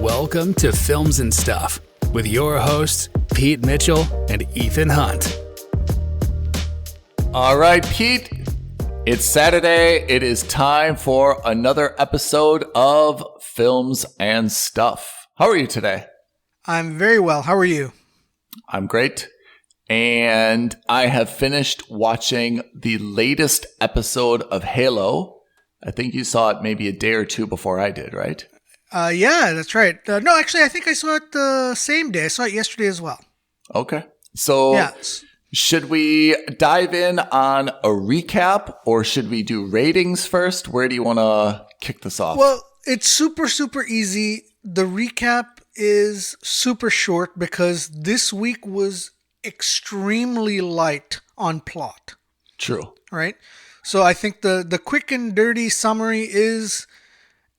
Welcome to Films and Stuff with your hosts, Pete Mitchell and Ethan Hunt. All right, Pete, it's Saturday. It is time for another episode of Films and Stuff. How are you today? I'm very well. How are you? I'm great. And I have finished watching the latest episode of Halo. I think you saw it maybe a day or two before I did, right? Yeah, that's right. No, actually, I think I saw it the same day. I saw it yesterday as well. Okay. So should we dive in on a recap or should we do ratings first? Where do you want to kick this off? Well, it's super easy. The recap is super short because this week was extremely light on plot. True. Right? So I think the quick and dirty summary is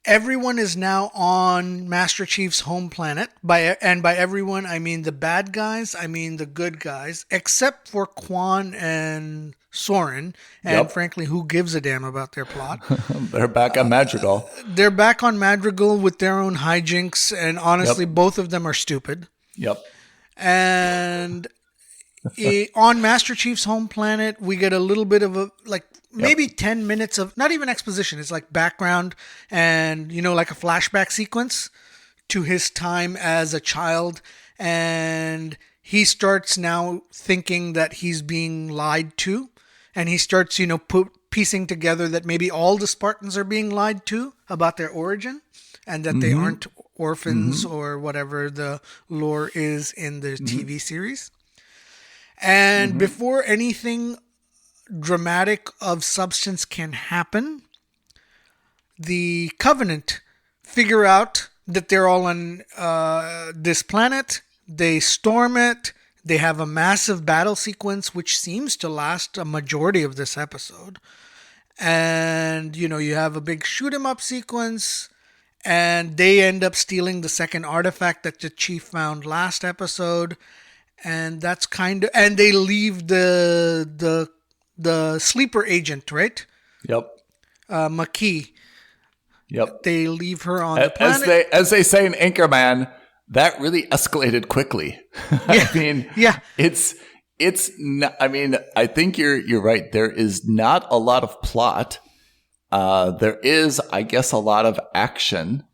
everyone is now on Master Chief's home planet. By everyone, I mean the bad guys, I mean the good guys, except for Quan and Soren. And frankly, who gives a damn about their plot? They're back on Madrigal. They're back on Madrigal with their own hijinks, and honestly, both of them are stupid. Yep. And on Master Chief's home planet, we get a little bit of maybe 10 minutes of not even exposition. It's like background and, like a flashback sequence to his time as a child. And he starts now thinking that he's being lied to. And he starts, piecing together that maybe all the Spartans are being lied to about their origin and that they aren't orphans or whatever the lore is in the TV series. And before anything dramatic of substance can happen, the Covenant figure out that they're all on this planet. They storm it. They have a massive battle sequence, which seems to last a majority of this episode. And, you have a big shoot-'em-up sequence, and they end up stealing the second artifact that the Chief found last episode. And that's and they leave the sleeper agent, right? Yep. McKee. Yep. They leave her on the planet. As they say in Anchorman, that really escalated quickly. Yeah. I mean, yeah. It's not, I think you're right. There is not a lot of plot. There is, I guess, a lot of action.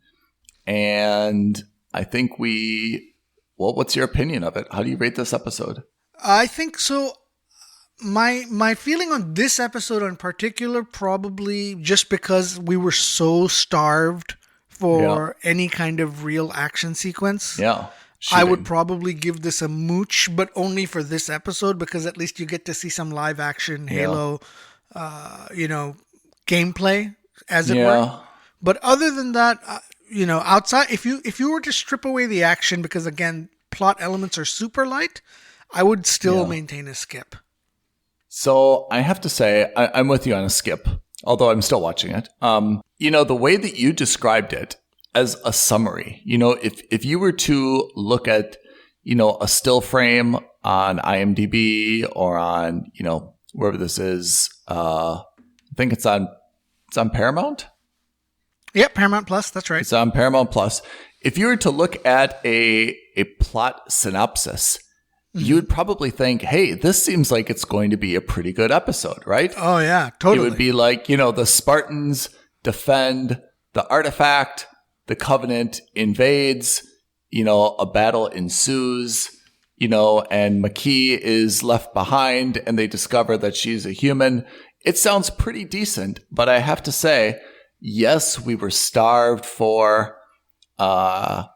And I think what's your opinion of it? How do you rate this episode? I think so. My feeling on this episode in particular, probably just because we were so starved for any kind of real action sequence. Yeah. Shooting. I would probably give this a mooch, but only for this episode because at least you get to see some live action Halo, gameplay, as it were. But other than that, outside, if you were to strip away the action, because again, plot elements are super light, I would still maintain a skip. So I have to say, I'm with you on a skip, although I'm still watching it. The way that you described it as a summary, if you were to look at, a still frame on IMDb or on, wherever this is, I think it's on Paramount. Yep, Paramount Plus. That's right. It's on Paramount Plus. If you were to look at a plot synopsis, you would probably think, hey, this seems like it's going to be a pretty good episode, right? Oh, yeah, totally. It would be like, the Spartans defend the artifact, the Covenant invades, a battle ensues, and McKee is left behind and they discover that she's a human. It sounds pretty decent, but I have to say, yes, we were starved for action.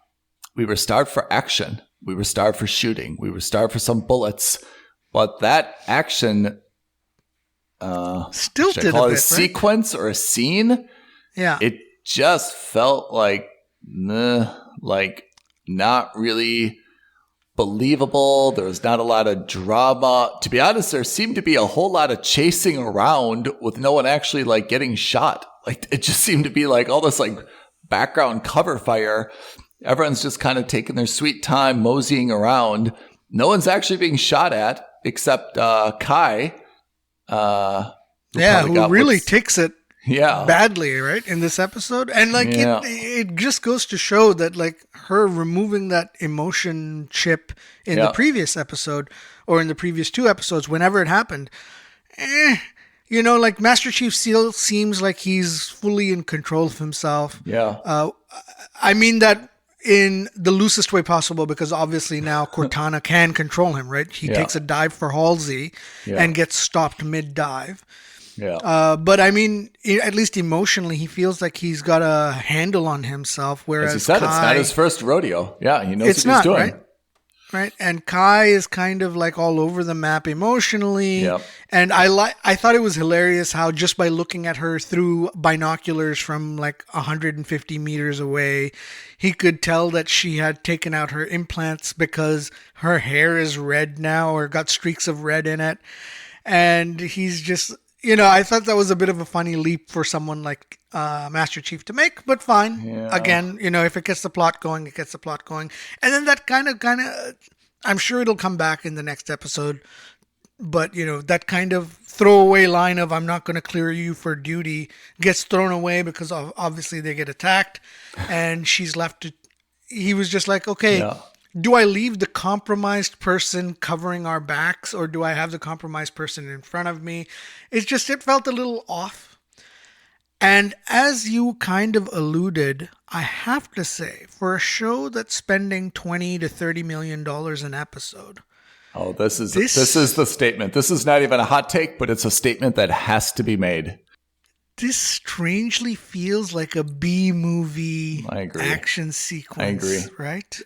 We were starved for shooting. We were starved for some bullets. But that action, stilted should I call a it bit, a sequence or a scene? Yeah. It just felt like not really believable. There was not a lot of drama. To be honest, there seemed to be a whole lot of chasing around with no one actually getting shot. It just seemed to be all this background cover fire. Everyone's just kind of taking their sweet time moseying around. No one's actually being shot at except Kai. Who really takes it badly, right, in this episode. And like it just goes to show that like her removing that emotion chip in the previous episode or in the previous 2 episodes, whenever it happened, like Master Chief still seems like he's fully in control of himself. I mean that in the loosest way possible, because obviously now Cortana can control him, right? He takes a dive for Halsey and gets stopped mid-dive. But I mean, at least emotionally, he feels like he's got a handle on himself. Whereas as you said, it's not his first rodeo. Yeah, he knows what he's doing. Right. And Kai is kind of like all over the map emotionally. And I thought it was hilarious how just by looking at her through binoculars from like 150 meters away, he could tell that she had taken out her implants because her hair is red now or got streaks of red in it. And he's just, I thought that was a bit of a funny leap for someone like Master Chief to make, but fine. Again, if it gets the plot going, it gets the plot going. And then that kind of, I'm sure it'll come back in the next episode. But, that kind of throwaway line of I'm not going to clear you for duty gets thrown away because obviously they get attacked and she's left to, he was just like, okay, do I leave the compromised person covering our backs or do I have the compromised person in front of me? It felt a little off. And as you kind of alluded, I have to say, for a show that's spending $20 to $30 million an episode. Oh, this is the statement. This is not even a hot take, but it's a statement that has to be made. This strangely feels like a B-movie action sequence. I agree. Right?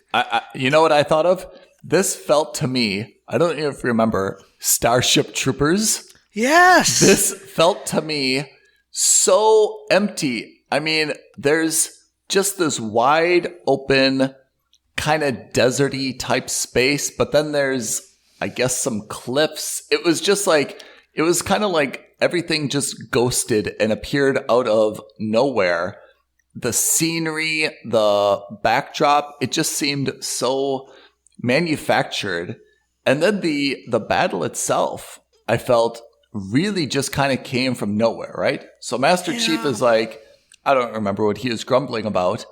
You know what I thought of? This felt to me, I don't know if you remember, Starship Troopers. Yes. This felt to me so empty. I mean, there's just this wide open, kind of deserty type space, but then there's, I guess, some cliffs. It was just like, it was kind of like everything just ghosted and appeared out of nowhere. The scenery, the backdrop, it just seemed so manufactured. And then the battle itself, I felt really just kind of came from nowhere, right? So Master Chief is like, I don't remember what he was grumbling about.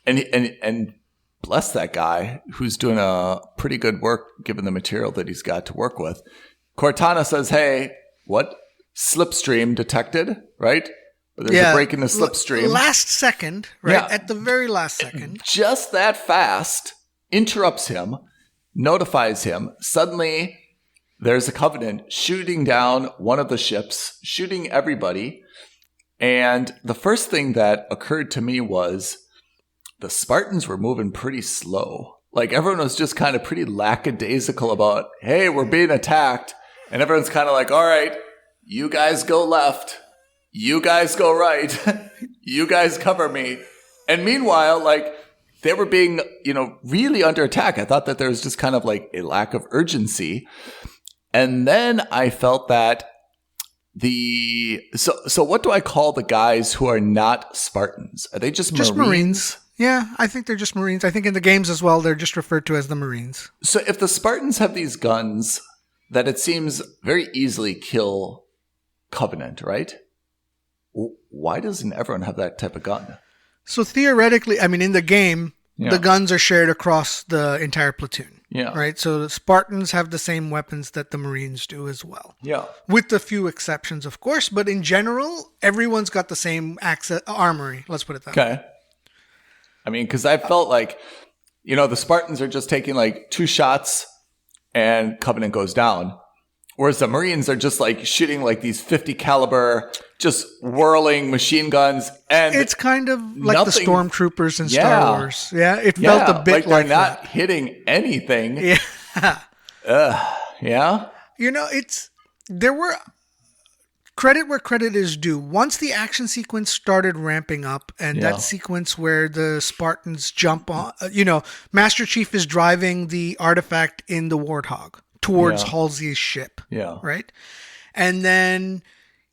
And bless that guy who's doing a pretty good work given the material that he's got to work with. Cortana says, hey, what? Slipstream detected, right? There's a break in the slipstream. Last second, right? Yeah. At the very last second. Just that fast, interrupts him, notifies him. Suddenly, there's a Covenant shooting down one of the ships, shooting everybody. And the first thing that occurred to me was the Spartans were moving pretty slow. Like everyone was just kind of pretty lackadaisical about, hey, we're being attacked. And everyone's kind of like, all right, you guys go left. You guys go right. You guys cover me. And meanwhile, like they were being, really under attack. I thought that there was just kind of like a lack of urgency. And then I felt that so what do I call the guys who are not Spartans? Are they just Marines? Yeah, I think they're just Marines. I think in the games as well, they're just referred to as the Marines. So if the Spartans have these guns that it seems very easily kill Covenant, right? Why doesn't everyone have that type of gun? So theoretically, I mean, in the game, the guns are shared across the entire platoon. Yeah. Right? So the Spartans have the same weapons that the Marines do as well. Yeah. With a few exceptions, of course. But in general, everyone's got the same armory. Let's put it that way. Okay. I mean, because I felt like, the Spartans are just taking like 2 shots and Covenant goes down. Whereas the Marines are just like shooting like these 50 caliber, just whirling machine guns. And it's kind of like the stormtroopers in Star Wars. Yeah, it felt a bit like they're not hitting anything. Yeah. Yeah. There were credit where credit is due. Once the action sequence started ramping up and that sequence where the Spartans jump on, Master Chief is driving the artifact in the Warthog towards Halsey's ship. Yeah. Right? And then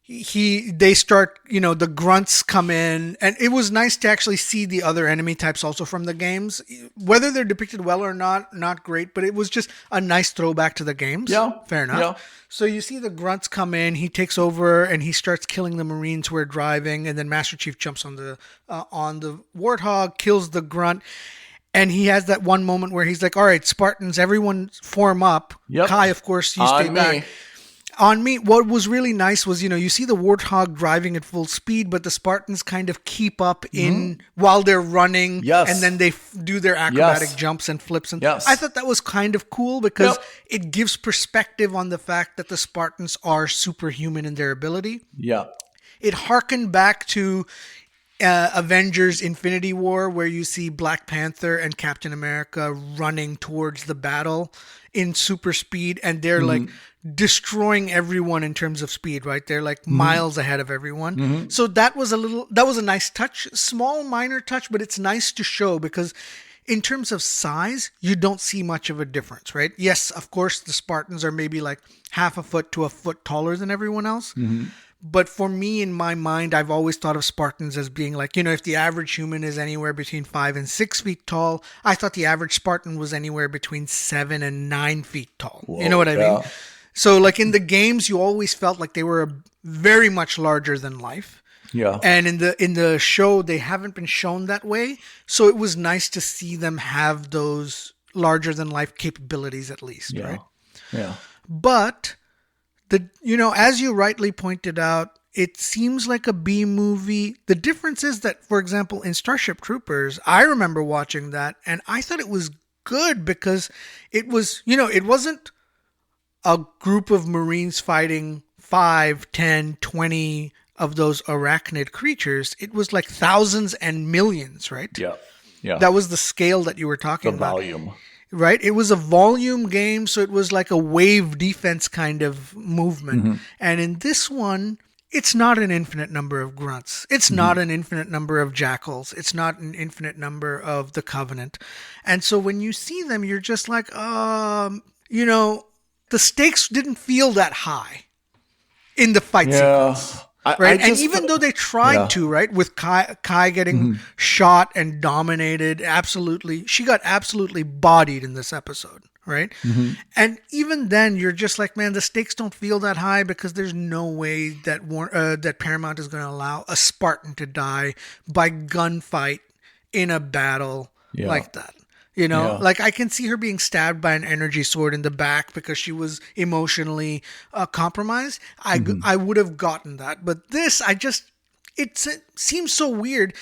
they start, the grunts come in, and it was nice to actually see the other enemy types also from the games. Whether they're depicted well or not great, but it was just a nice throwback to the games. Yeah. Fair enough. Yeah. So you see the grunts come in, he takes over and he starts killing the Marines who are driving, and then Master Chief jumps on the Warthog, kills the grunt. And he has that one moment where he's like, all right, Spartans, everyone form up. Yep. Kai, of course, you stay back. On me, what was really nice was, you see the Warthog driving at full speed, but the Spartans kind of keep up in while they're running. Yes. And then they do their acrobatic jumps and flips. And I thought that was kind of cool because it gives perspective on the fact that the Spartans are superhuman in their ability. Yeah. It harkened back to Avengers Infinity War, where you see Black Panther and Captain America running towards the battle in super speed, and they're like destroying everyone in terms of speed, right? They're like miles ahead of everyone. So that was a nice touch, small minor touch, but it's nice to show because in terms of size, you don't see much of a difference, right? Yes, of course, the Spartans are maybe like half a foot to a foot taller than everyone else. But for me, in my mind, I've always thought of Spartans as being like, if the average human is anywhere between 5 and 6 feet tall, I thought the average Spartan was anywhere between 7 and 9 feet tall. Whoa, you know what I mean? So like in the games, you always felt like they were very much larger than life. Yeah. And in the show, they haven't been shown that way. So it was nice to see them have those larger than life capabilities at least, right? Yeah. But as you rightly pointed out, it seems like a B movie. The difference is that, for example, in Starship Troopers, I remember watching that and I thought it was good because it was, it wasn't a group of Marines fighting 5, 10, 20 of those arachnid creatures. It was like thousands and millions, right? Yeah. Yeah. That was the scale that you were talking about. The volume. Right? It was a volume game, so it was like a wave defense kind of movement. And in this one, it's not an infinite number of grunts. It's not an infinite number of jackals. It's not an infinite number of the Covenant. And so when you see them, you're just like, the stakes didn't feel that high in the fight sequence. Right. And even though they tried to, right, with Kai getting shot and dominated, she got absolutely bodied in this episode. Right. And even then you're just like, man, the stakes don't feel that high because there's no way that that Paramount is going to allow a Spartan to die by gunfight in a battle like that. Like I can see her being stabbed by an energy sword in the back because she was emotionally compromised. I would have gotten that. But this, it seems so weird.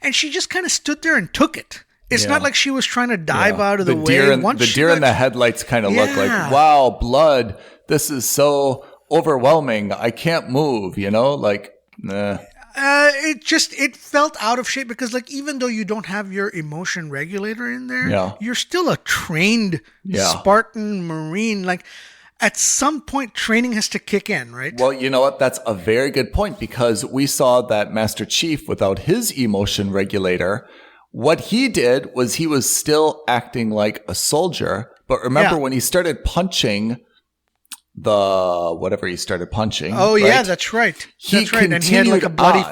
And she just kind of stood there and took it. It's not like she was trying to dive out of the way. The deer in the headlights kind of look like, wow, blood. This is so overwhelming. I can't move, like, nah. It felt out of shape because like even though you don't have your emotion regulator in there, you're still a trained Spartan Marine. Like at some point training has to kick in, right? Well, you know what? That's a very good point because we saw that Master Chief without his emotion regulator, what he did was he was still acting like a soldier. But remember when he started punching whatever he started punching. Oh, right? Yeah, that's right. That's right. And he had like a bloody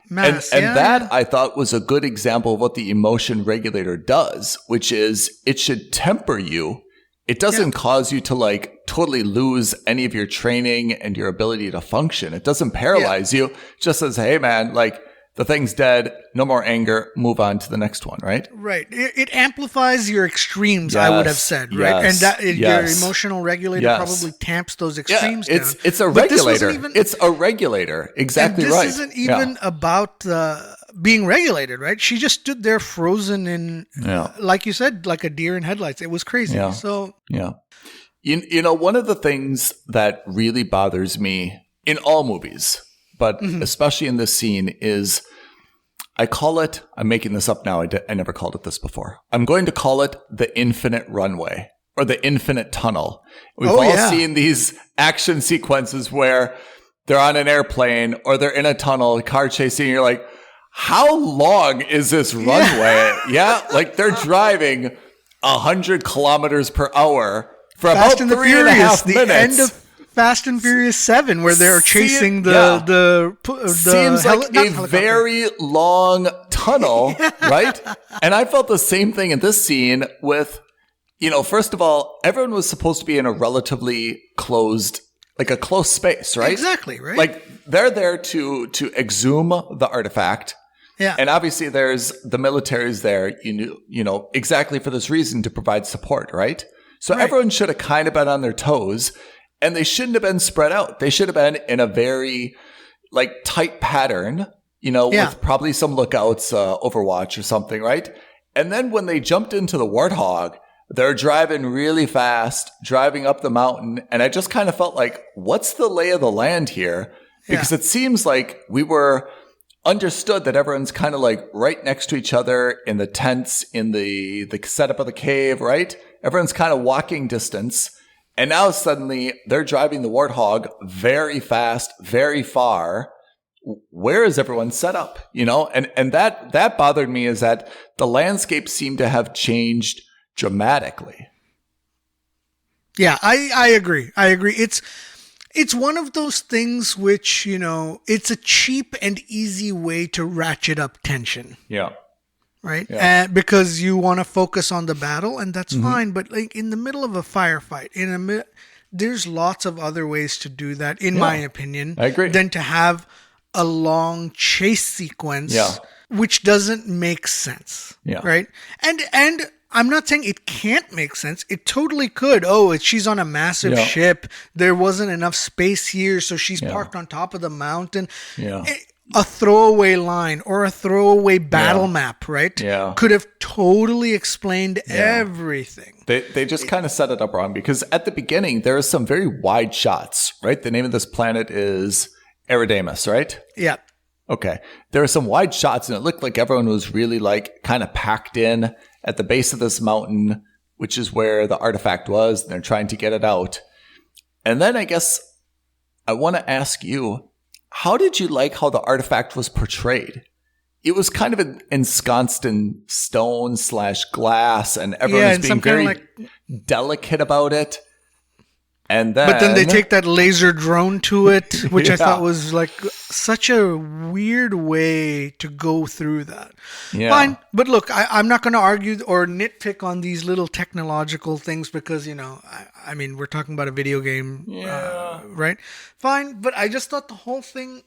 mass. And that I thought was a good example of what the emotion regulator does, which is it should temper you. It doesn't cause you to like totally lose any of your training and your ability to function. It doesn't paralyze you. It just says, hey man, like the thing's dead, no more anger, move on to the next one, right? Right. It amplifies your extremes, I would have said, right? And that your emotional regulator probably tamps those extremes down. It's a regulator. It's a regulator. Exactly right. This isn't even about being regulated, right? She just stood there frozen in, like you said, like a deer in headlights. It was crazy. Yeah. So, one of the things that really bothers me in all movies, but especially in this scene is I call it, I'm making this up now. I never called it this before. I'm going to call it the infinite runway or the infinite tunnel. We've all seen these action sequences where they're on an airplane or they're in a tunnel, car chasing. You're like, how long is this runway? Like they're driving 100 kilometers per hour for Fast about 3.5 minutes. The end of Fast and Furious 7, where they're chasing the seems like a very long tunnel, right? And I felt the same thing in this scene with, first of all, everyone was supposed to be in a relatively closed, like a close space, right? Exactly, right? Like they're there to exhume the artifact. Yeah. And obviously there's the military's there, exactly for this reason, to provide support, right? So everyone should have kind of been on their toes. And they shouldn't have been spread out. They should have been in a very tight pattern, with probably some lookouts, Overwatch or something, right? And then when they jumped into the Warthog, they're driving really fast, driving up the mountain. And I just kind of felt like, what's the lay of the land here? Because it seems like we were understood that everyone's kind of right next to each other in the tents, in the setup of the cave, right? Everyone's kind of walking distance. And now suddenly they're driving the Warthog very fast, very far. Where is everyone set up? And that bothered me, is that the landscape seemed to have changed dramatically. Yeah, I agree. It's one of those things which, it's a cheap and easy way to ratchet up tension. Yeah. Right? Yeah. Because you want to focus on the battle, and that's fine. But in the middle of a firefight, there's lots of other ways to do that, in my opinion. I agree. Than to have a long chase sequence, which doesn't make sense. Yeah. Right? And I'm not saying it can't make sense. It totally could. Oh, she's on a massive ship. There wasn't enough space here, so she's parked on top of the mountain. Yeah. A throwaway line or a throwaway battle map, right? Yeah. Could have totally explained everything. They just kind of set it up wrong, because at the beginning, there are some very wide shots, right? The name of this planet is Eridamus, right? Yeah. Okay. There are some wide shots, and it looked like everyone was really kind of packed in at the base of this mountain, which is where the artifact was, and they're trying to get it out. And then I guess I want to ask you, how did you like how the artifact was portrayed? It was kind of ensconced in stone / glass, and everyone was being very delicate about it. And then, but then they take that laser drone to it, which I thought was such a weird way to go through that. Yeah. Fine, but look, I'm not going to argue or nitpick on these little technological things, because I mean, we're talking about a video game, right? Fine, but I just thought the whole thing.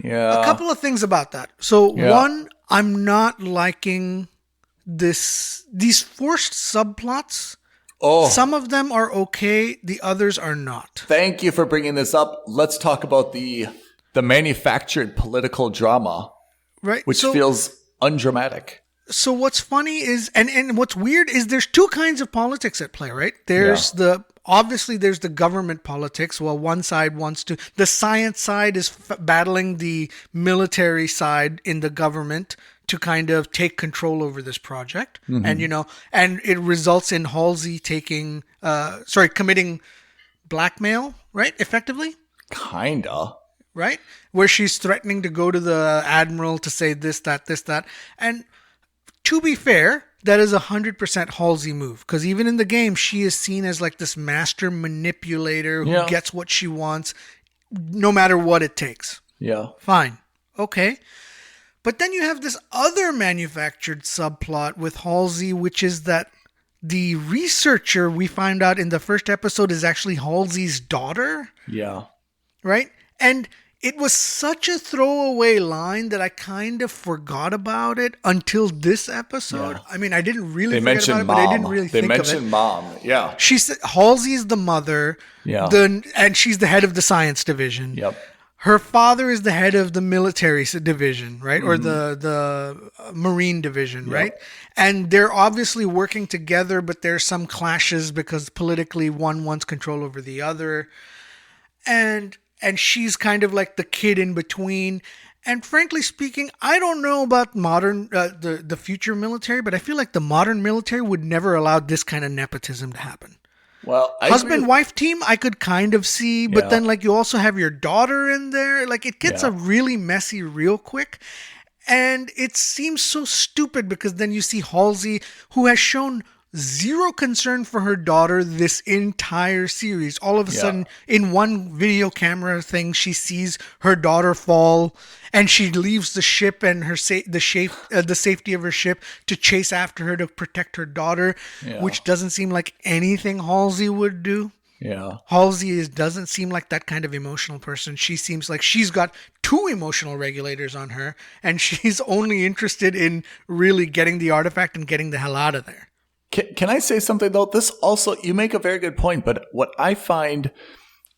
Yeah. A couple of things about that. So one, I'm not liking these forced subplots. Oh, some of them are okay. The others are not. Thank you for bringing this up. Let's talk about the manufactured political drama, right? Which feels undramatic. So what's funny is, and what's weird is, there's two kinds of politics at play, right? There's obviously there's the government politics. Well, one side wants to, the science side is battling the military side in the government to kind of take control over this project. And, and it results in Halsey committing blackmail, right? Effectively. Kinda. Right? Where she's threatening to go to the admiral to say this, that. And to be fair, that is 100% Halsey move. Because even in the game, she is seen as this master manipulator who gets what she wants, no matter what it takes. Yeah. Fine. Okay. But then you have this other manufactured subplot with Halsey, which is that the researcher we find out in the first episode is actually Halsey's daughter. Yeah. Right? And it was such a throwaway line that I kind of forgot about it until this episode. Yeah. I mean, I didn't really forget about it, but I didn't really think of it. They mentioned mom, yeah. She said Halsey's the mother, and she's the head of the science division. Yep. Her father is the head of the military division, right? Or the marine division, right? And they're obviously working together, but there's some clashes because politically one wants control over the other. And she's kind of like the kid in between. And frankly speaking, I don't know about modern, the future military, but I feel like the modern military would never allow this kind of nepotism to happen. Well, husband-wife team, I could kind of see, but then you also have your daughter in there. It gets a really messy real quick. And it seems so stupid because then you see Halsey, who has shown zero concern for her daughter this entire series. All of a sudden, in one video camera thing, she sees her daughter fall, and she leaves the ship and the safety of her ship to chase after her to protect her daughter, which doesn't seem like anything Halsey would do. Yeah. Halsey doesn't seem like that kind of emotional person. She seems like she's got 2 emotional regulators on her, and she's only interested in really getting the artifact and getting the hell out of there. Can I say something, though? This also, you make a very good point, but what I find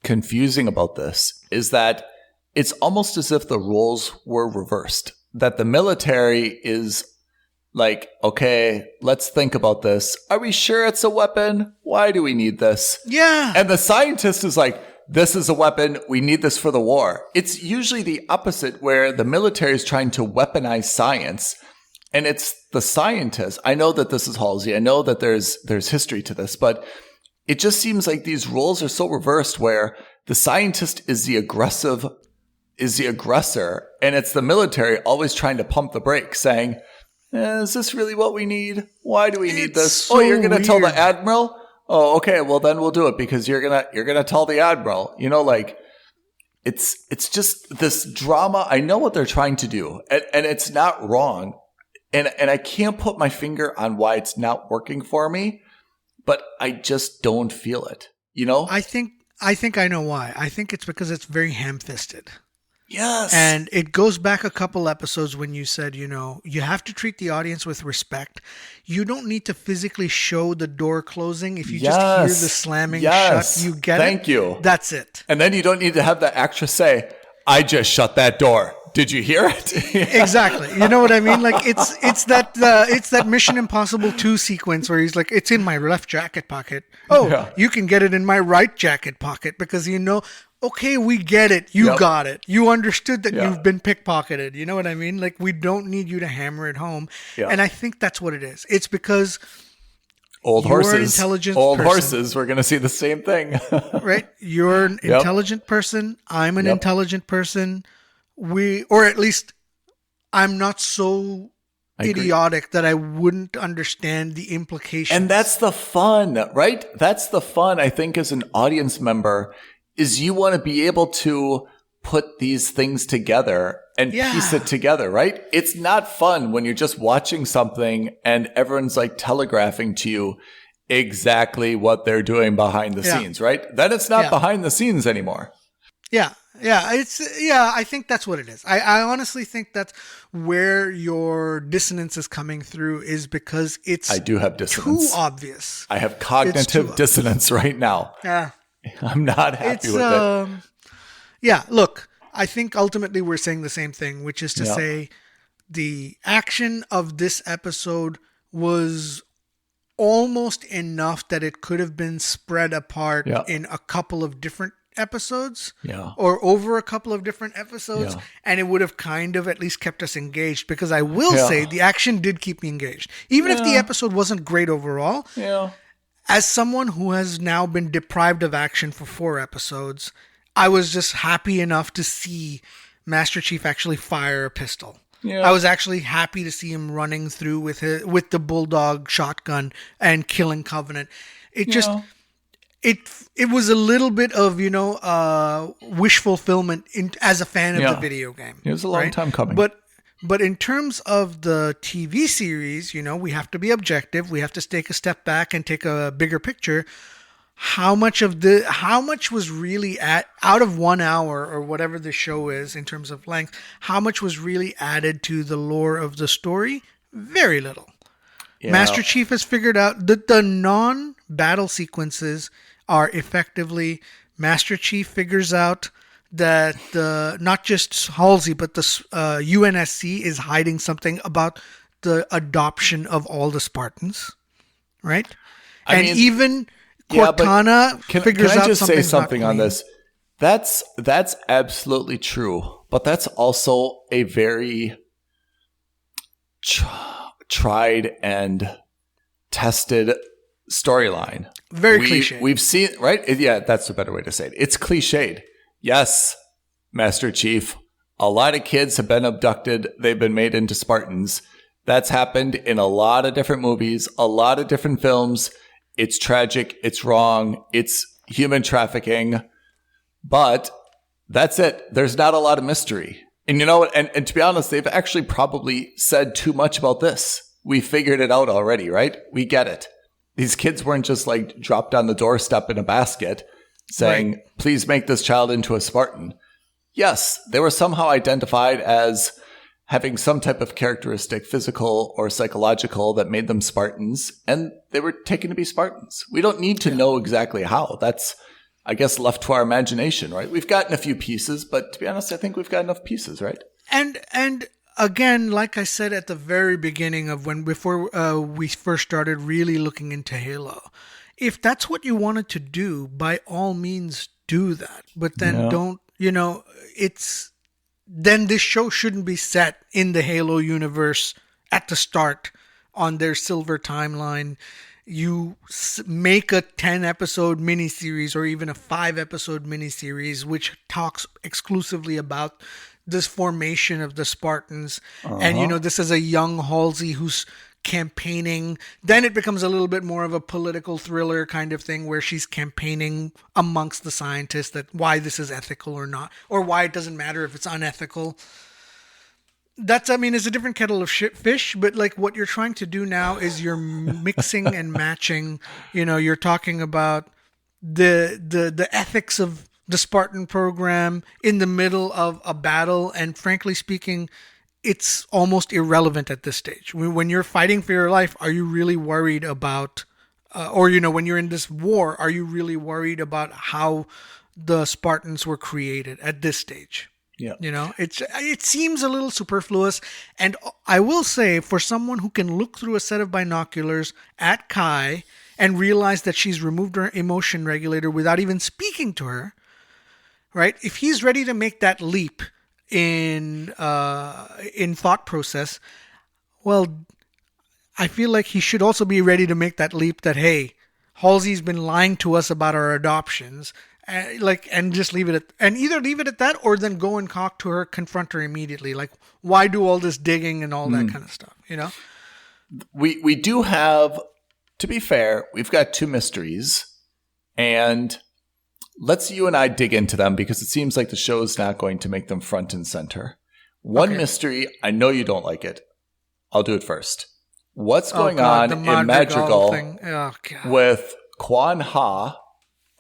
confusing about this is that it's almost as if the roles were reversed. That the military is like, okay, let's think about this. Are we sure it's a weapon? Why do we need this? Yeah. And the scientist is like, this is a weapon. We need this for the war. It's usually the opposite, where the military is trying to weaponize science. And it's the scientist. I know that this is Halsey. I know that there's history to this, but it just seems like these roles are so reversed, where the scientist is the aggressor, and it's the military always trying to pump the brakes, saying, is this really what we need? Why do we need this? So you're going to tell weird. the admiral? Oh, okay. Well, then we'll do it, because you're going to tell the admiral. Like, it's just this drama. I know what they're trying to do, and it's not wrong. And I can't put my finger on why it's not working for me, but I just don't feel it. I think I know why. I think it's because it's very ham-fisted. Yes. And it goes back a couple episodes when you said, you have to treat the audience with respect. You don't need to physically show the door closing. If you just hear the slamming shut, you get it. Thank you. That's it. And then you don't need to have the actress say, I just shut that door. Did you hear it? Exactly. You know what I mean? Like it's that Mission Impossible 2 sequence where he's like, it's in my left jacket pocket. Oh, you can get it in my right jacket pocket, because okay, we get it. You got it. You understood that you've been pickpocketed. You know what I mean? Like, we don't need you to hammer it home. Yeah. And I think that's what it is. It's because old you're horses. An intelligent old person, horses. We're going to see the same thing. Right? You're an intelligent person. I'm an intelligent person. Or at least I'm not so idiotic that I wouldn't understand the implications. And that's the fun, right? That's the fun, I think, as an audience member, is you want to be able to put these things together and piece it together, right? It's not fun when you're just watching something and everyone's like telegraphing to you exactly what they're doing behind the scenes, right? Then it's not behind the scenes anymore. Yeah. I think that's what it is. I honestly think that's where your dissonance is coming through, is because I do have dissonance. Too obvious. I have cognitive dissonance right now. Yeah. I'm not happy with it. Yeah, look, I think ultimately we're saying the same thing, which is to say the action of this episode was almost enough that it could have been spread apart in a couple of different episodes or over a couple of different episodes, and it would have kind of at least kept us engaged, because I will say the action did keep me engaged. Even if the episode wasn't great overall, as someone who has now been deprived of action for 4 episodes, I was just happy enough to see Master Chief actually fire a pistol. Yeah. I was actually happy to see him running through with the Bulldog shotgun and killing Covenant. It just... It was a little bit of, wish fulfillment as a fan of the video game. It was a long time coming. But in terms of the TV series, we have to be objective. We have to take a step back and take a bigger picture. How much was really out of 1 hour or whatever the show is in terms of length, how much was really added to the lore of the story? Very little. Yeah. Master Chief has figured out that the non-battle sequences are effectively Master Chief figures out that not just Halsey, but the UNSC is hiding something about the adoption of all the Spartans, right? Even Cortana figures out something. Can I just say something on this? That's absolutely true, but that's also a very tried and tested storyline. Very cliche. We've seen, right? Yeah, that's a better way to say it. It's cliched. Yes, Master Chief, a lot of kids have been abducted. They've been made into Spartans. That's happened in a lot of different movies, a lot of different films. It's tragic. It's wrong. It's human trafficking. But that's it. There's not a lot of mystery. And you know what? And to be honest, they've actually probably said too much about this. We figured it out already, right? We get it. These kids weren't just like dropped on the doorstep in a basket saying, right, please make this child into a Spartan. Yes, they were somehow identified as having some type of characteristic, physical or psychological, that made them Spartans, and they were taken to be Spartans. We don't need to know exactly how. That's, I guess, left to our imagination, right? We've gotten a few pieces, but to be honest, I think we've got enough pieces, right? And again, like I said at the very beginning of before we first started really looking into Halo, if that's what you wanted to do, by all means do that. But then don't, then this show shouldn't be set in the Halo universe at the start on their silver timeline. You make a 10-episode miniseries or even a 5-episode miniseries which talks exclusively about this formation of the Spartans. And, this is a young Halsey who's campaigning. Then it becomes a little bit more of a political thriller kind of thing where she's campaigning amongst the scientists that why this is ethical or not, or why it doesn't matter if it's unethical. That's, it's a different kettle of fish, but like what you're trying to do now is you're mixing and matching, you're talking about the ethics of the Spartan program in the middle of a battle. And frankly speaking, it's almost irrelevant at this stage. When you're fighting for your life, are you really worried about, when you're in this war, are you really worried about how the Spartans were created at this stage? Yeah. It seems a little superfluous. And I will say, for someone who can look through a set of binoculars at Kai and realize that she's removed her emotion regulator without even speaking to her, right? If he's ready to make that leap in thought process, well, I feel like he should also be ready to make that leap that, hey, Halsey's been lying to us about our adoptions, and just leave it at that, or then go and talk to her, confront her immediately. Like, why do all this digging and all that kind of stuff? We do have, to be fair, we've got 2 mysteries, and let's you and I dig into them because it seems like the show's not going to make them front and center. One mystery, I know you don't like it. I'll do it first. What's going on in Madrigal with Kwan Ha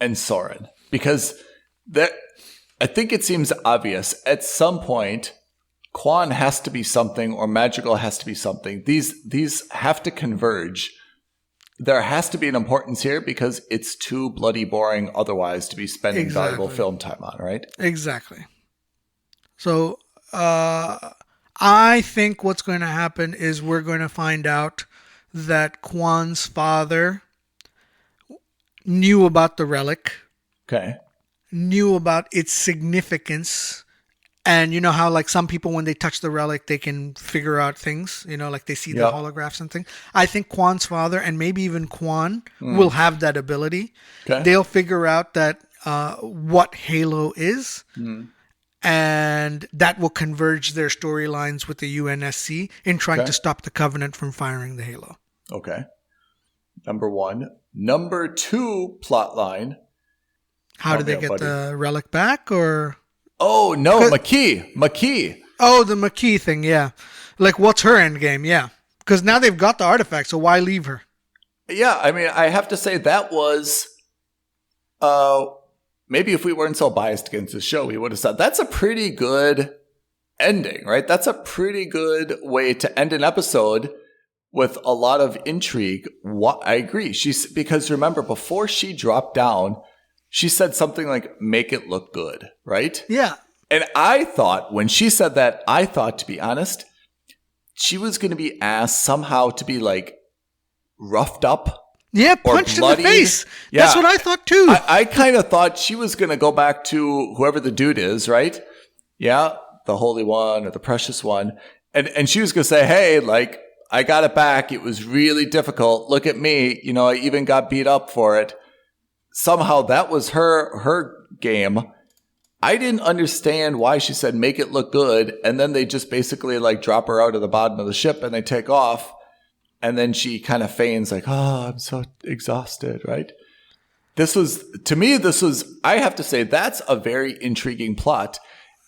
and Soren? Because I think it seems obvious. At some point, Kwan has to be something or Madrigal has to be something. These have to converge. There has to be an importance here because it's too bloody boring otherwise to be spending valuable film time on, right? Exactly. So I think what's going to happen is we're going to find out that Kwan's father knew about the relic. Okay. Knew about its significance. And you know how, like, some people, when they touch the relic, they can figure out things, like they see the holographs and things. I think Kwan's father, and maybe even Kwan, will have that ability. Okay. They'll figure out that what Halo is, and that will converge their storylines with the UNSC in trying to stop the Covenant from firing the Halo. Okay. Number 1. Number 2 plot line. How did they get the relic back, or... Oh, no, Makee. Oh, the Makee thing, yeah. Like, what's her end game? Yeah. Because now they've got the artifact, so why leave her? Yeah, I have to say that was... maybe if we weren't so biased against the show, we would have said, that's a pretty good ending, right? That's a pretty good way to end an episode with a lot of intrigue. I agree. Because remember, before she dropped down... She said something like, make it look good, right? Yeah. And I thought, when she said that, to be honest, she was going to be asked somehow to be like roughed up. Yeah, punched in the face. Yeah. That's what I thought too. I kind of thought she was going to go back to whoever the dude is, right? Yeah, the Holy One or the Precious One. And she was going to say, hey, like, I got it back. It was really difficult. Look at me. I even got beat up for it. Somehow that was her game. I didn't understand why she said make it look good, and then they just basically like drop her out of the bottom of the ship and they take off, and then she kind of feigns like, oh, I'm so exhausted, right? To me, I have to say, that's a very intriguing plot,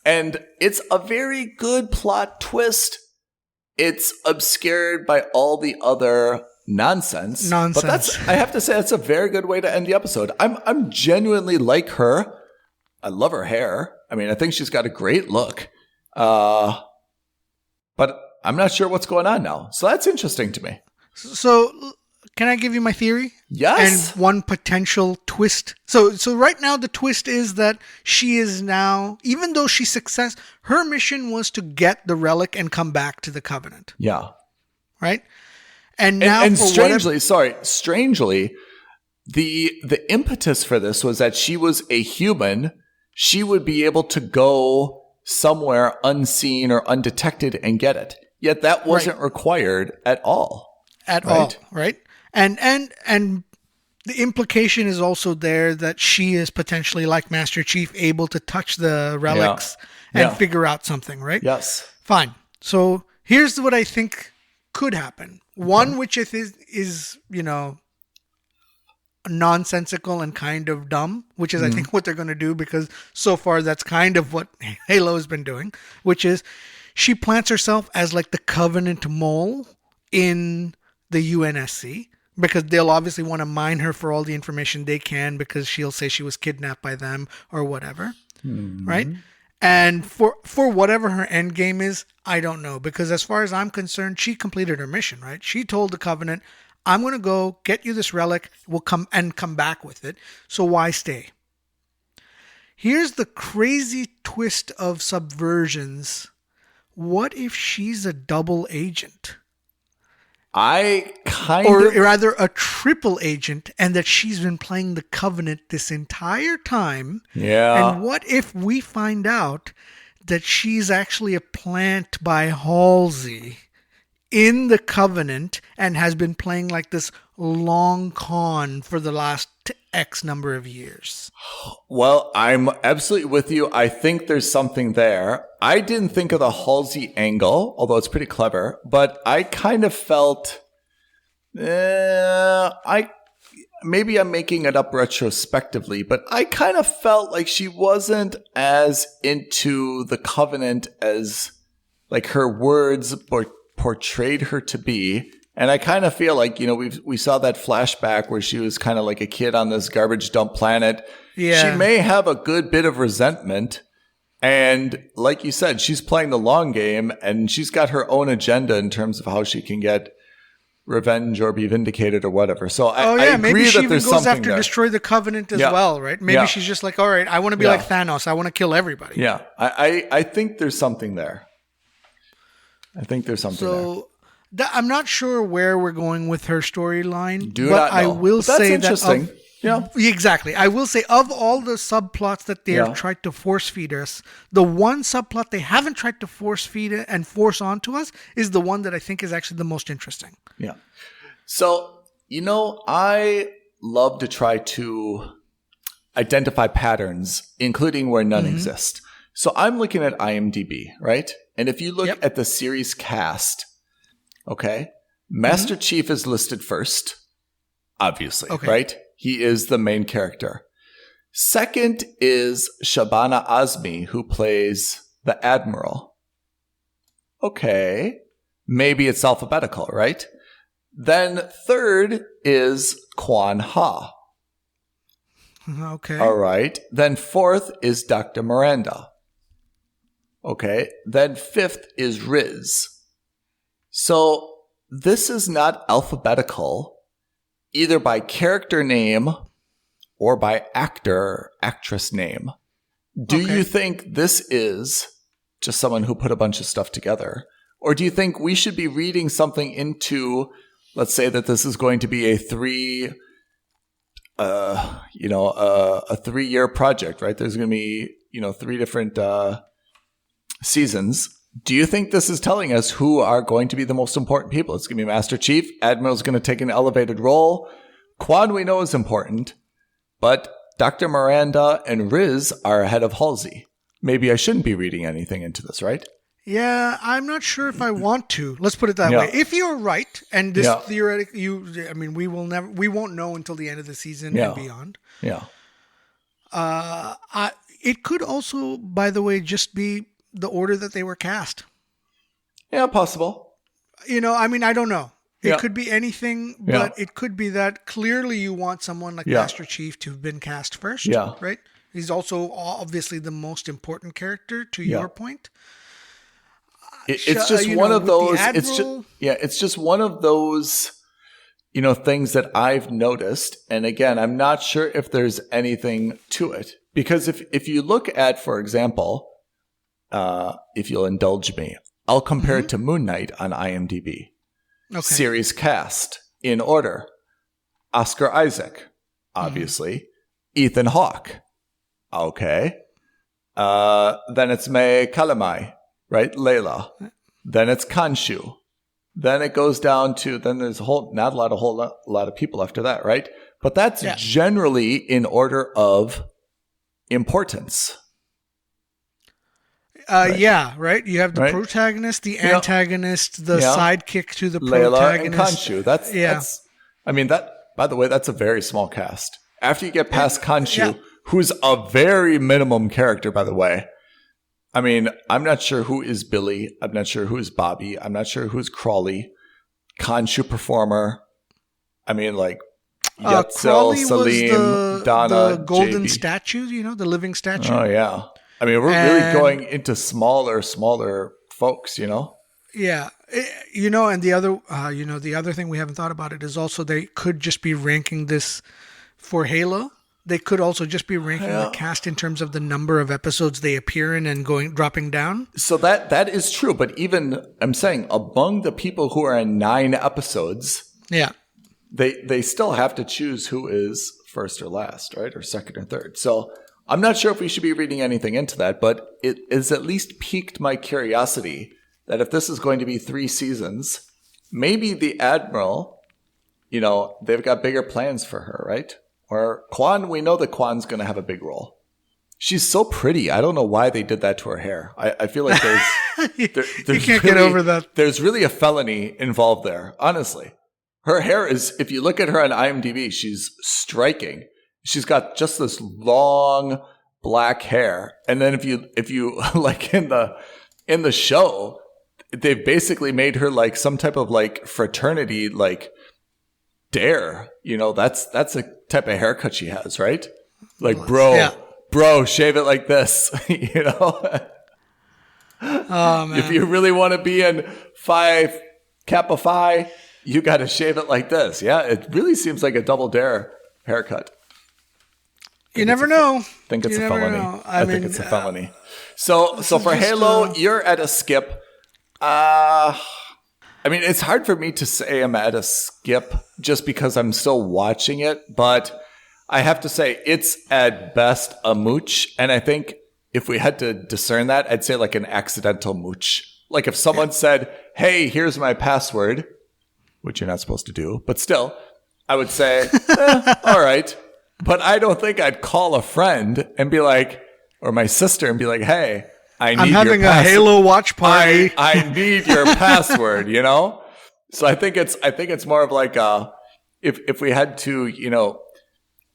and it's a very good plot twist. It's obscured by all the other nonsense. But I have to say, that's a very good way to end the episode. I'm genuinely like her. I love her hair. I mean, I think she's got a great look. But I'm not sure what's going on now. So that's interesting to me. So can I give you my theory? Yes. And one potential twist. So right now the twist is that she is now, even though she's her mission was to get the relic and come back to the Covenant. Yeah. Right? And now strangely, the impetus for this was that she was a human. She would be able to go somewhere unseen or undetected and get it. Yet that wasn't required at all. At all, right? And the implication is also there that she is potentially, like Master Chief, able to touch the relics and figure out something, right? Yes. Fine. So here's what I think could happen. One, which is nonsensical and kind of dumb, which is I think what they're going to do, because so far that's kind of what Halo has been doing, which is she plants herself as like the Covenant mole in the UNSC, because they'll obviously want to mine her for all the information they can, because she'll say she was kidnapped by them or whatever, right? And for whatever her end game is, I don't know, because as far as I'm concerned, she completed her mission, right? She told the Covenant, I'm going to go get you this relic, we'll come back with it, so why stay? Here's the crazy twist of subversions. What if she's a double agent? Or rather a triple agent, and that she's been playing the Covenant this entire time. Yeah. And what if we find out that she's actually a plant by Halsey in the Covenant and has been playing like this long con for the last X number of years? Well, I'm absolutely with you. I think there's something there. I didn't think of the Halsey angle, although it's pretty clever, but I kind of felt, maybe I'm making it up retrospectively, but I kind of felt like she wasn't as into the Covenant as like her words portrayed her to be. And I kind of feel like, we saw that flashback where she was kind of like a kid on this garbage dump planet. Yeah. She may have a good bit of resentment. And like you said, she's playing the long game, and she's got her own agenda in terms of how she can get revenge or be vindicated or whatever. So I agree maybe she that even there's goes something after there. Destroy the Covenant as well, right? Maybe she's just like, all right, I want to be like Thanos. I want to kill everybody. Yeah, I think there's something there. So I'm not sure where we're going with her storyline. But I will that's say interesting. that exactly. I will say, of all the subplots that they have tried to force feed us, the one subplot they haven't tried to force feed it and force onto us is the one that I think is actually the most interesting. Yeah. So, I love to try to identify patterns, including where none exist. So I'm looking at IMDb, right? And if you look at the series cast, okay, Master Chief is listed first, obviously, right? He is the main character. Second is Shabana Azmi, who plays the Admiral. Okay, maybe it's alphabetical, right? Then third is Kwan Ha. Okay. All right. Then fourth is Dr. Miranda. Okay. Then fifth is Riz. So this is not alphabetical, either by character name or by actress name. Do you think this is just someone who put a bunch of stuff together? Or do you think we should be reading something into, let's say that this is going to be a 3-year project, right? There's going to be, 3 different seasons. Do you think this is telling us who are going to be the most important people? It's going to be Master Chief. Admiral's going to take an elevated role. Quan we know is important, but Dr. Miranda and Riz are ahead of Halsey. Maybe I shouldn't be reading anything into this, right? Yeah, I'm not sure if I want to. Let's put it that way. If you're right, and this theoretically, we won't know until the end of the season and beyond. Yeah. It could also, by the way, just be the order that they were cast. Yeah, possible. I don't know. It could be anything, but it could be that clearly you want someone like Master Chief to have been cast first, right? He's also obviously the most important character, to your point. It's just one of those. It's just one of those, things that I've noticed. And again, I'm not sure if there's anything to it, because if you look at, for example, if you'll indulge me, I'll compare it to Moon Knight on IMDb. Okay. Series cast in order: Oscar Isaac, obviously, Ethan Hawke. Okay, then it's May Kalamai. Right, Layla. Then it's Khonshu. Then it goes down to, then there's not a whole lot of people after that, right? But that's generally in order of importance. Right? You have the protagonist, the antagonist, the sidekick to the protagonist. Layla and Khonshu. By the way, that's a very small cast. After you get past Khonshu, who's a very minimum character, by the way. I'm not sure who is Billy. I'm not sure who is Bobby. I'm not sure who's Crawley. Khonshu performer. Yetzel, Salim, Donna, the golden JB. Statue, the living statue. Oh, yeah. We're really going into smaller folks, Yeah. And the other thing we haven't thought about it is also they could just be ranking this for Halo. They could also just be ranking the cast in terms of the number of episodes they appear in and dropping down. So that is true. But even, I'm saying, among the people who are in 9 episodes, they still have to choose who is first or last, right? Or second or third. So I'm not sure if we should be reading anything into that, but it has at least piqued my curiosity that if this is going to be 3 seasons, maybe the Admiral, they've got bigger plans for her, right? Or Kwan, we know that Kwan's going to have a big role. She's so pretty. I don't know why they did that to her hair. I feel like there's you can't get over that. There's really a felony involved there, honestly. Her hair is, if you look at her on IMDb, she's striking. She's got just this long black hair. And then if you like in the show, they've basically made her like some type of like fraternity, like dare, that's a type of haircut she has, right? Like, bro, shave it like this, Oh, man. If you really want to be in Phi Kappa Phi, you got to shave it like this. Yeah, it really seems like a double dare haircut. You never know. I think it's a felony. I think it's a felony. So for Halo, you're at a skip. It's hard for me to say I'm at a skip just because I'm still watching it, but I have to say it's at best a mooch. And I think if we had to discern that, I'd say like an accidental mooch. Like if someone said, hey, here's my password, which you're not supposed to do, but still, I would say, all right. But I don't think I'd call a friend and be like, or my sister and be like, hey, I'm having a Halo watch party. I need your password, So I think it's more of like if we had to,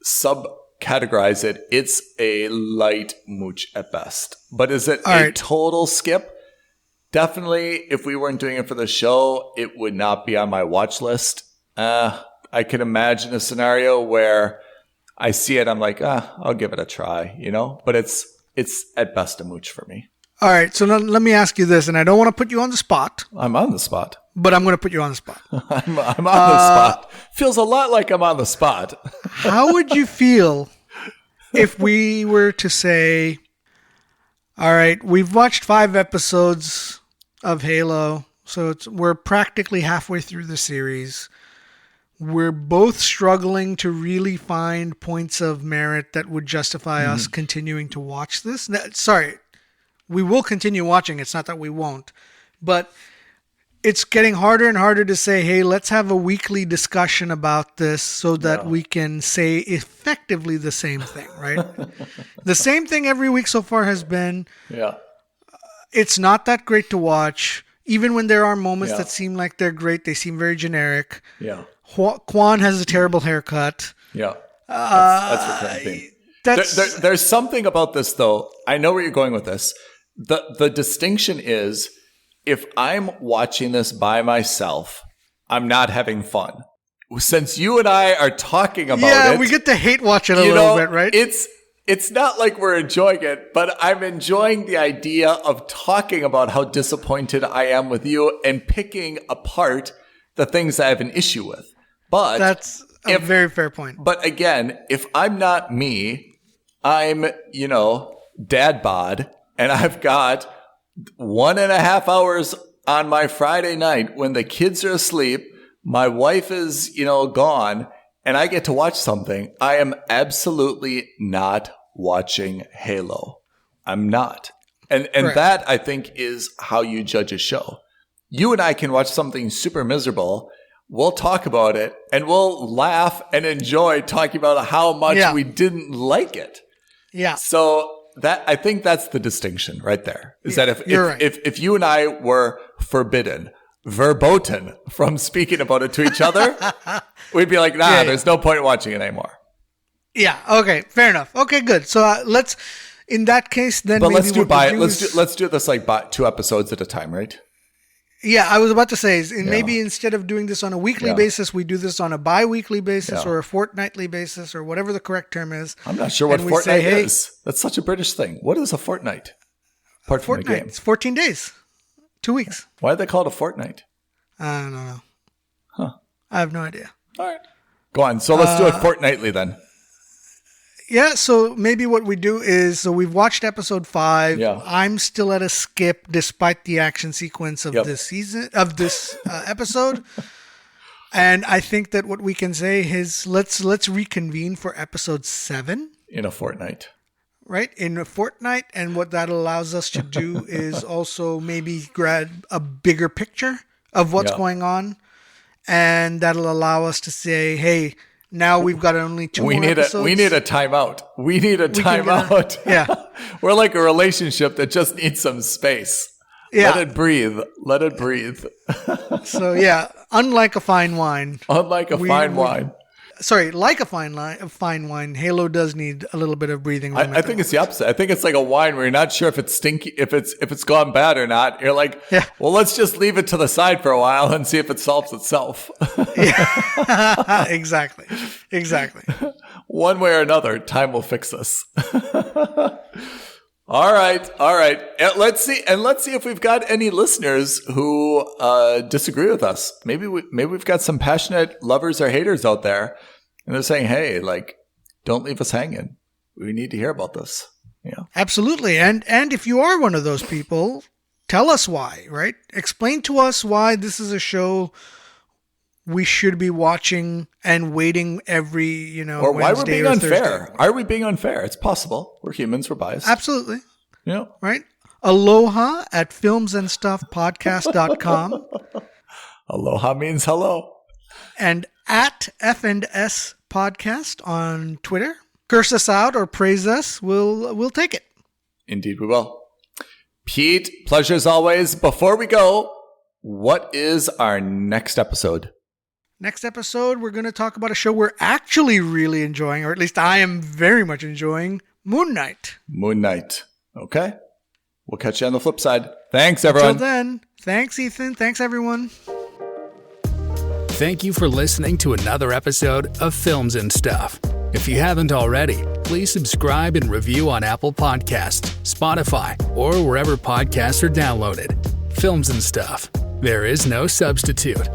subcategorize it, it's a light mooch at best. But is it a total skip? Definitely, if we weren't doing it for the show, it would not be on my watch list. I can imagine a scenario where I see it, I'm like, I'll give it a try, But it's at best a mooch for me. All right, so let me ask you this, and I don't want to put you on the spot. I'm on the spot. But I'm going to put you on the spot. I'm on the spot. Feels a lot like I'm on the spot. How would you feel if we were to say, all right, we've watched 5 episodes of Halo, so we're practically halfway through the series. We're both struggling to really find points of merit that would justify us continuing to watch this. We will continue watching. It's not that we won't. But it's getting harder and harder to say, hey, let's have a weekly discussion about this so that we can say effectively the same thing, right? The same thing every week so far has been, it's not that great to watch. Even when there are moments that seem like they're great, they seem very generic. Yeah. Quan has a terrible haircut. Yeah. That's the current thing. There's something about this, though. I know where you're going with this. The distinction is, if I'm watching this by myself, I'm not having fun. Since you and I are talking about it. Yeah, we get to hate watch it a little bit, right? It's not like we're enjoying it, but I'm enjoying the idea of talking about how disappointed I am with you and picking apart the things I have an issue with. But that's a very fair point. But again, if I'm not me, I'm, dad bod, and I've got 1.5 hours on my Friday night when the kids are asleep, my wife is, gone, and I get to watch something. I am absolutely not watching Halo. I'm not. And that, I think, is how you judge a show. You and I can watch something super miserable. We'll talk about it, and we'll laugh and enjoy talking about how much we didn't like it. Yeah. So I think that's the distinction right there. Is that if you and I were verboten from speaking about it to each other, we'd be like, there's no point in watching it anymore. Yeah. Okay. Fair enough. Okay. Good. So let's, in that case, then. But maybe let's do this like 2 episodes at a time, right? Yeah, I was about to say, maybe instead of doing this on a weekly basis, we do this on a bi-weekly basis or a fortnightly basis or whatever the correct term is. I'm not sure what fortnight is. That's such a British thing. What is a fortnight? Apart from the game. It's 14 days. 2 weeks. Why do they call it a fortnight? I don't know. Huh. I have no idea. All right. Go on. So let's do it fortnightly then. Yeah, so maybe what we do is, so we've watched episode 5. Yeah. I'm still at a skip despite the action sequence of this season, of this episode. And I think that what we can say is let's reconvene for episode 7. In a fortnight. Right? In a fortnight. And what that allows us to do is also maybe grab a bigger picture of what's going on. And that'll allow us to say, hey, now we've got only 2 more episodes. We need a timeout. We need a timeout. We're like a relationship that just needs some space. Yeah. Let it breathe. Let it breathe. So, unlike a fine wine. Like a fine wine, Halo does need a little bit of breathing room. I think it's the opposite. I think it's like a wine where you're not sure if it's stinky, if it's gone bad or not. You're like, well, let's just leave it to the side for a while and see if it solves itself. Exactly. One way or another, time will fix us. All right. And let's see if we've got any listeners who disagree with us. Maybe we've got some passionate lovers or haters out there, and they're saying, "Hey, don't leave us hanging. We need to hear about this." Yeah, absolutely. And if you are one of those people, tell us why. Right? Explain to us why this is a show we should be watching and waiting every, or why Wednesday we're being unfair. Thursday. Are we being unfair? It's possible. We're humans. We're biased. Absolutely. Yeah. Right? Aloha at filmsandstuffpodcast.com. Aloha means hello. And at F&S Podcast on Twitter. Curse us out or praise us. We'll take it. Indeed we will. Pete, pleasure as always. Before we go, what is our next episode? Next episode, we're going to talk about a show we're actually really enjoying, or at least I am very much enjoying, Moon Knight. Moon Knight. Okay. We'll catch you on the flip side. Thanks, everyone. Until then, thanks, Ethan. Thanks, everyone. Thank you for listening to another episode of Films and Stuff. If you haven't already, please subscribe and review on Apple Podcasts, Spotify, or wherever podcasts are downloaded. Films and Stuff. There is no substitute.